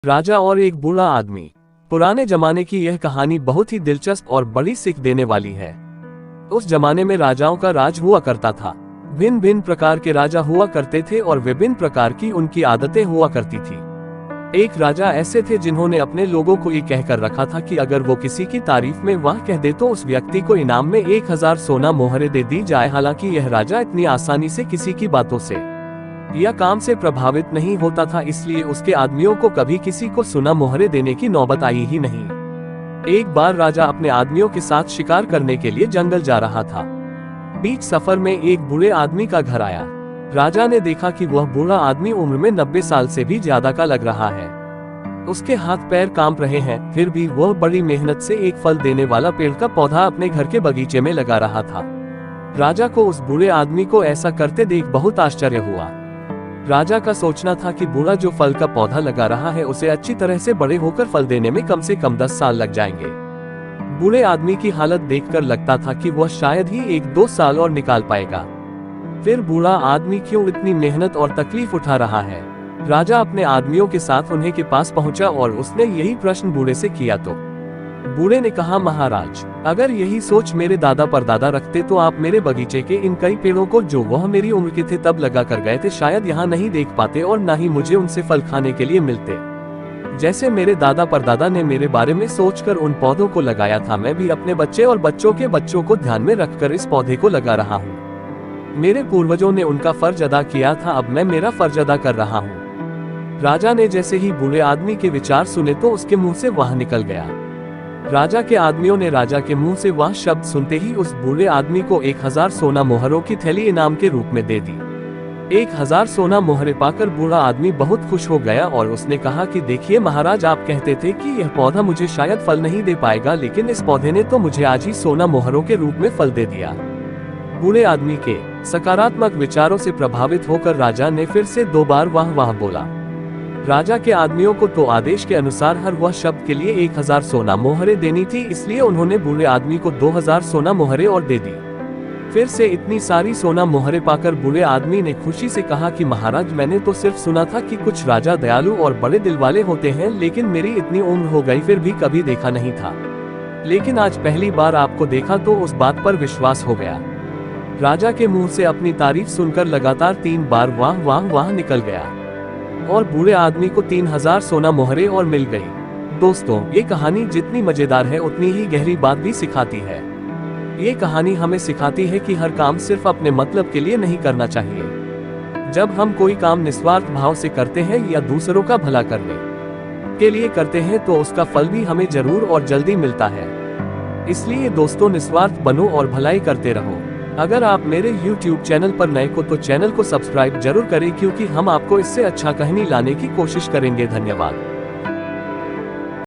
राजा और एक बूढ़ा आदमी। पुराने जमाने की यह कहानी बहुत ही दिलचस्प और बड़ी सीख देने वाली है। उस जमाने में राजाओं का राज हुआ करता था। भिन्न भिन्न प्रकार के राजा हुआ करते थे और विभिन्न प्रकार की उनकी आदतें हुआ करती थी। एक राजा ऐसे थे जिन्होंने अपने लोगों को ये कहकर रखा था कि अगर वो किसी की तारीफ में वाह कह दे तो उस व्यक्ति को इनाम में 1000 सोना मोहरें दे दी जाए। हालांकि यह राजा इतनी आसानी से किसी की बातों से या काम से प्रभावित नहीं होता था, इसलिए उसके आदमियों को कभी किसी को सोना मोहरे देने की नौबत आई ही नहीं। एक बार राजा अपने आदमियों के साथ शिकार करने के लिए जंगल जा रहा था। बीच सफर में एक बूढ़े आदमी का घर आया। राजा ने देखा कि वह बूढ़ा आदमी उम्र में 90 साल से भी ज्यादा का लग रहा है। उसके हाथ पैर कांप रहे हैं, फिर भी वह बड़ी मेहनत से एक फल देने वाला पेड़ का पौधा अपने घर के बगीचे में लगा रहा था। राजा को उस बूढ़े आदमी को ऐसा करते देख बहुत आश्चर्य हुआ। राजा का सोचना था कि बूढ़ा जो फल का पौधा लगा रहा है उसे अच्छी तरह से बड़े होकर फल देने में कम से कम 10 साल लग जाएंगे। बूढ़े आदमी की हालत देखकर लगता था कि वह शायद ही 1-2 साल और निकाल पाएगा। फिर बूढ़ा आदमी क्यों इतनी मेहनत और तकलीफ उठा रहा है? राजा अपने आदमियों के साथ उन्हें के पास पहुंचा और उसने यही प्रश्न बूढ़े से किया तो बूढ़े ने कहा, महाराज, अगर यही सोच मेरे दादा परदादा रखते तो आप मेरे बगीचे के इन कई पेड़ों को जो वह मेरी उम्र के थे तब लगा कर गए थे शायद यहाँ नहीं देख पाते और न ही मुझे उनसे फल खाने के लिए मिलते। जैसे मेरे दादा परदादा ने मेरे बारे में सोचकर उन पौधों को लगाया था, मैं भी अपने बच्चे और बच्चों के बच्चों को ध्यान में रखकर इस पौधे को लगा रहा हूँ। मेरे पूर्वजों ने उनका फर्ज अदा किया था, अब मैं मेरा फर्ज अदा कर रहा हूँ। राजा ने जैसे ही बूढ़े आदमी के विचार सुने तो उसके मुंह से वाह निकल गया। राजा के आदमियों ने राजा के मुंह से वाह शब्द सुनते ही उस बूढ़े आदमी को 1000 सोना मोहरों की थैली इनाम के रूप में दे दी। 1000 सोना मोहरे पाकर बूढ़ा आदमी बहुत खुश हो गया और उसने कहा कि देखिए महाराज, आप कहते थे कि यह पौधा मुझे शायद फल नहीं दे पाएगा, लेकिन इस पौधे ने तो मुझे आज ही सोना मोहरों के रूप में फल दे दिया। बूढ़े आदमी के सकारात्मक विचारों से प्रभावित होकर राजा ने फिर से 2 बार वाह वाह बोला। राजा के आदमियों को तो आदेश के अनुसार हर वह शब्द के लिए 1000 सोना मोहरे देनी थी, इसलिए उन्होंने बूढ़े आदमी को 2000 सोना मोहरे और दे दी। फिर से इतनी सारी सोना मोहरे पाकर बूढ़े आदमी ने खुशी से कहा कि महाराज, मैंने तो सिर्फ सुना था कि कुछ राजा दयालु और बड़े दिल वाले होते हैं, लेकिन मेरी इतनी उम्र हो गई फिर भी कभी देखा नहीं था। लेकिन आज पहली बार आपको देखा तो उस बात पर विश्वास हो गया। राजा के मुंह से अपनी तारीफ सुनकर लगातार 3 बार वाह वाह वाह निकल गया और बूढ़े आदमी को 3000 सोना मोहरे और मिल गई। दोस्तों, ये कहानी जितनी मजेदार है उतनी ही गहरी बात भी सिखाती है। ये कहानी हमें सिखाती है कि हर काम सिर्फ अपने मतलब के लिए नहीं करना चाहिए। जब हम कोई काम निस्वार्थ भाव से करते हैं या दूसरों का भला करने के लिए करते हैं तो उसका फल भी हमें जरूर और जल्दी मिलता है। इसलिए दोस्तों, निस्वार्थ बनो और भलाई करते रहो। अगर आप मेरे YouTube चैनल पर नए को तो चैनल को सब्सक्राइब जरूर करें, क्योंकि हम आपको इससे अच्छा कहानी लाने की कोशिश करेंगे। धन्यवाद।